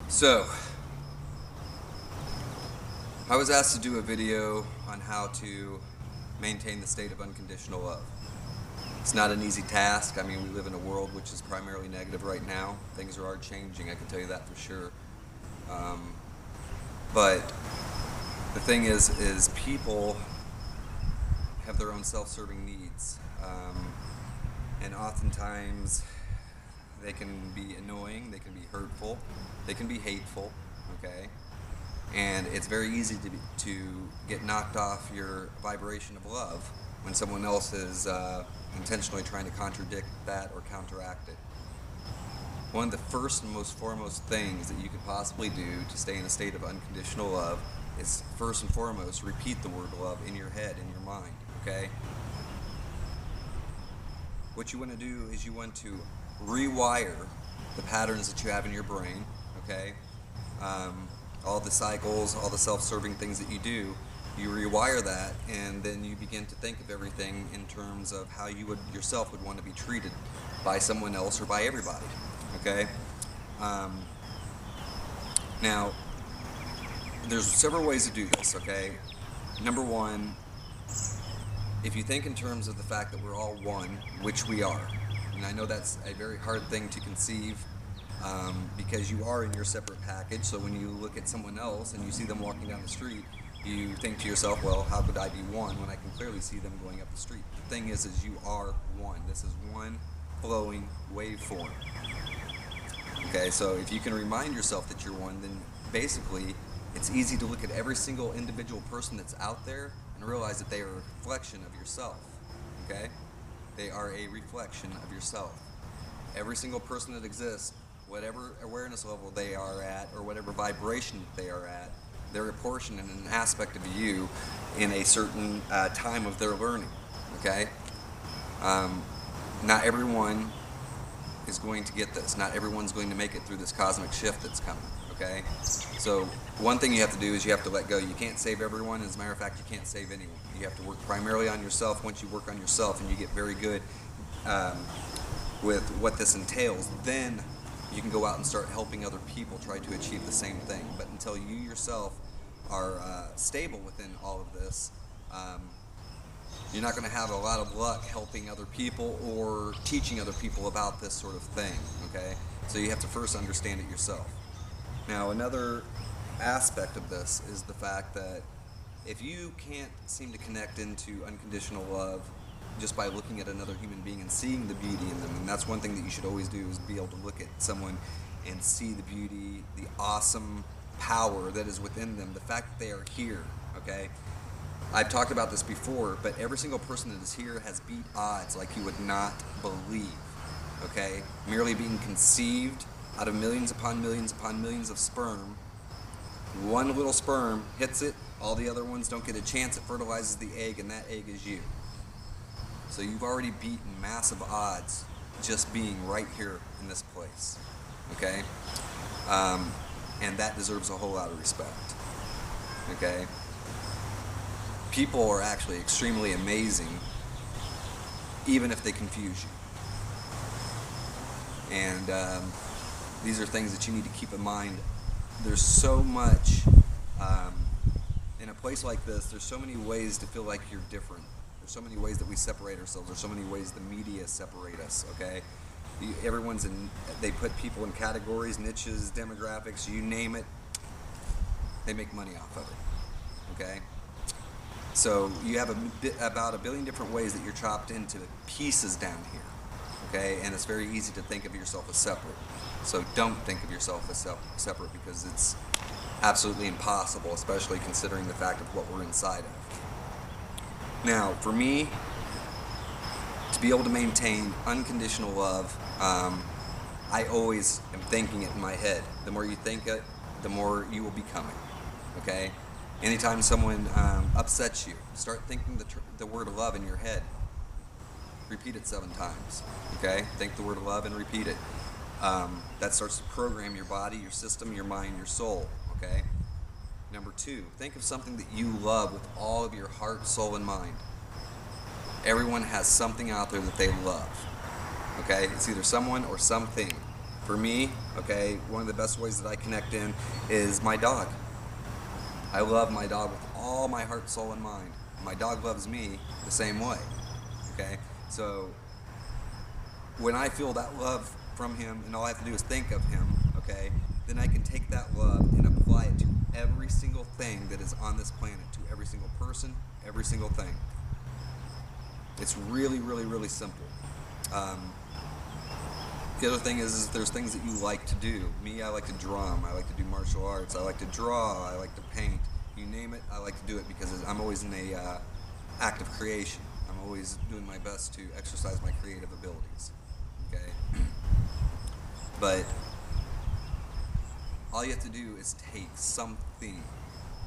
So, I was asked to do a video on how to maintain the state of unconditional love. It's not an easy task. I mean, we live in a world which is primarily negative right now. Things are changing, I can tell you that for sure. But the thing is people have their own self-serving needs. And oftentimes they can be annoying, they can be hurtful, they can be hateful, okay? And it's very easy to get knocked off your vibration of love when someone else is intentionally trying to contradict that or counteract it. One of the first and most foremost things that you could possibly do to stay in a state of unconditional love is first and foremost repeat the word love in your head, in your mind, okay? What you want to do is you want to rewire the patterns that you have in your brain, okay? All the cycles, all the self-serving things that you do, you rewire that, and then you begin to think of everything in terms of how you would yourself would want to be treated by someone else or by everybody, okay? Now, there's several ways to do this, okay? Number one, if you think in terms of the fact that we're all one, which we are, and I know that's a very hard thing to conceive, because you are in your separate package. So when you look at someone else and you see them walking down the street, you think to yourself, well, how could I be one when I can clearly see them going up the street? The thing is you are one. This is one flowing waveform. Okay, so if you can remind yourself that you're one, then basically it's easy to look at every single individual person that's out there and realize that they are a reflection of yourself. Okay? They are a reflection of yourself. Every single person that exists, whatever awareness level they are at or whatever vibration they are at, they're a portion and an aspect of you in a certain time of their learning, okay? Not everyone is going to get this. Not everyone's going to make it through this cosmic shift that's coming, okay? So one thing you have to do is you have to let go. You can't save everyone. As a matter of fact, you can't save anyone. You have to work primarily on yourself. Once you work on yourself and you get very good with what this entails, then you can go out and start helping other people try to achieve the same thing. But until you yourself are stable within all of this, you're not going to have a lot of luck helping other people or teaching other people about this sort of thing, okay? So you have to first understand it yourself. Now, another aspect of this is the fact that if you can't seem to connect into unconditional love just by looking at another human being and seeing the beauty in them, and that's one thing that you should always do, is be able to look at someone and see the beauty, the awesome power that is within them, the fact that they are here, okay? I've talked about this before, but every single person that is here has beat odds like you would not believe, okay? Merely being conceived out of millions upon millions upon millions of sperm, one little sperm hits it, all the other ones don't get a chance, it fertilizes the egg, and that egg is you. So you've already beaten massive odds just being right here in this place, okay? And that deserves a whole lot of respect, okay? People are actually extremely amazing, even if they confuse you. And these are things that you need to keep in mind. There's so much, in a place like this, there's so many ways to feel like you're different. There's so many ways that we separate ourselves. There's so many ways the media separate us, okay? They put people in categories, niches, demographics, you name it, they make money off of it, okay? So you have about a billion different ways that you're chopped into pieces down here, okay? And it's very easy to think of yourself as separate. So don't think of yourself as separate, because it's absolutely impossible, especially considering the fact of what we're inside of. Now, for me, to be able to maintain unconditional love, I always am thinking it in my head. The more you think it, the more you will be coming, okay? Anytime someone upsets you, start thinking the word love in your head. Repeat it 7 times, okay? Think the word love and repeat it. That starts to program your body, your system, your mind, your soul, okay? Number 2, think of something that you love with all of your heart, soul, and mind. Everyone has something out there that they love, okay? It's either someone or something. For me, okay, one of the best ways that I connect in is my dog. I love my dog with all my heart, soul, and mind. My dog loves me the same way, okay? So when I feel that love from him and all I have to do is think of him, okay, then I can take that love and apply it to every single thing that is on this planet, to every single person, every single thing. It's really, really, really simple. The other thing is there's things that you like to do. Me, I like to drum, I like to do martial arts, I like to draw, I like to paint. You name it, I like to do it because I'm always in a act of creation. I'm always doing my best to exercise my creative abilities. Okay? But all you have to do is take something,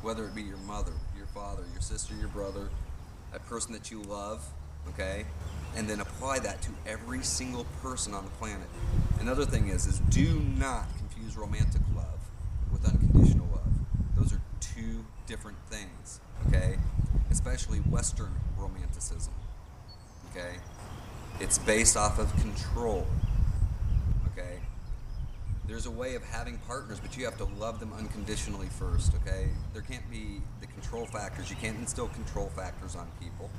whether it be your mother, your father, your sister, your brother, a person that you love, okay, and then apply that to every single person on the planet. Another thing is do not confuse romantic love with unconditional love. Those are two different things, okay? Especially Western romanticism, okay? It's based off of control, okay? There's a way of having partners, but you have to love them unconditionally first, okay? There can't be the control factors. You can't instill control factors on people,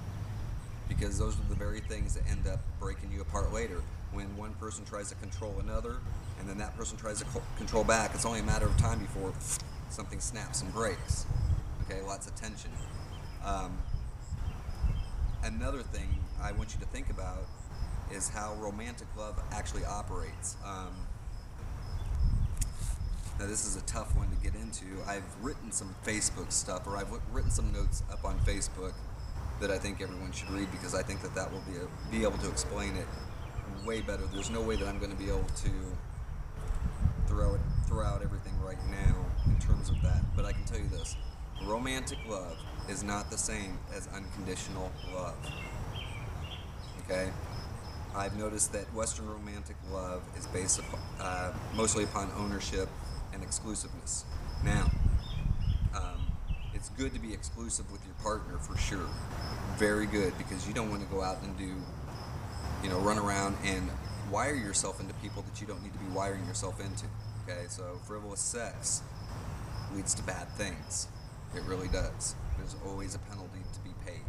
because those are the very things that end up breaking you apart later. When one person tries to control another, and then that person tries to control back, it's only a matter of time before something snaps and breaks. Okay, lots of tension. Another thing I want you to think about is how romantic love actually operates. Now this is a tough one to get into. I've written some Facebook stuff, or I've written some notes up on Facebook that I think everyone should read, because I think that will be able to explain it way better. There's no way that I'm going to be able to throw out everything right now in terms of that, but I can tell you this: romantic love is not the same as unconditional love. Okay? I've noticed that Western romantic love is based upon, mostly upon ownership and exclusiveness. Now, it's good to be exclusive with your partner for sure. Very good, because you don't want to go out and do, run around and wire yourself into people that you don't need to be wiring yourself into. Okay, so frivolous sex leads to bad things. It really does. There's always a penalty to be paid.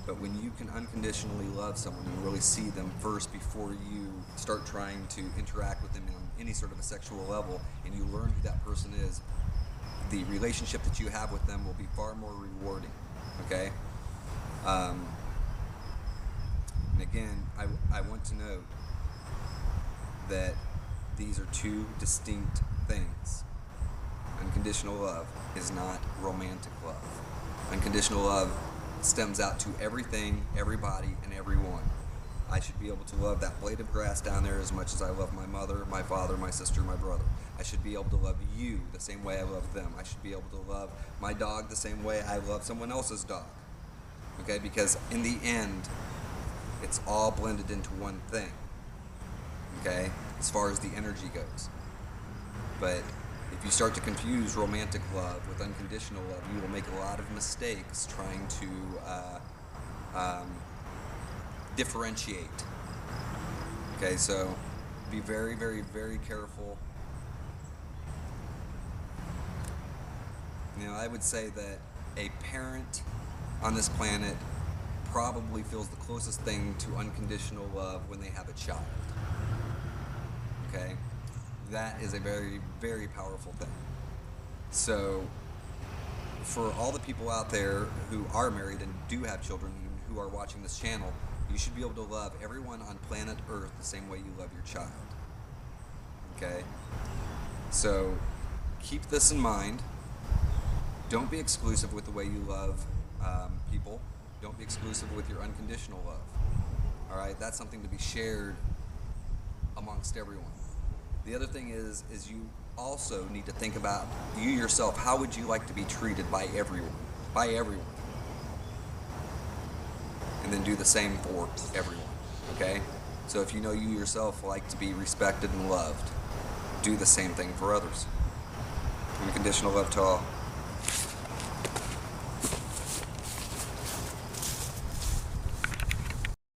But when you can unconditionally love someone and really see them first before you start trying to interact with them on any sort of a sexual level, and you learn who that person is, the relationship that you have with them will be far more rewarding. Okay? And again, I want to note that these are two distinct things. Unconditional love is not romantic love. Unconditional love stems out to everything, everybody, and everyone. I should be able to love that blade of grass down there as much as I love my mother, my father, my sister, my brother. I should be able to love you the same way I love them. I should be able to love my dog the same way I love someone else's dog. Okay, because in the end, it's all blended into one thing. Okay, as far as the energy goes. But if you start to confuse romantic love with unconditional love, you will make a lot of mistakes trying to differentiate. Okay, so be very, very, very careful. I would say that a parent on this planet probably feels the closest thing to unconditional love when they have a child. Okay? That is a very, very powerful thing. So, for all the people out there who are married and do have children who are watching this channel, you should be able to love everyone on planet Earth the same way you love your child. Okay? So, keep this in mind. Don't be exclusive with the way you love people. Don't be exclusive with your unconditional love. Alright? That's something to be shared amongst everyone. The other thing is you also need to think about you yourself. How would you like to be treated by everyone? By everyone. And then do the same for everyone. Okay? So if you know you yourself like to be respected and loved, do the same thing for others. Unconditional love to all.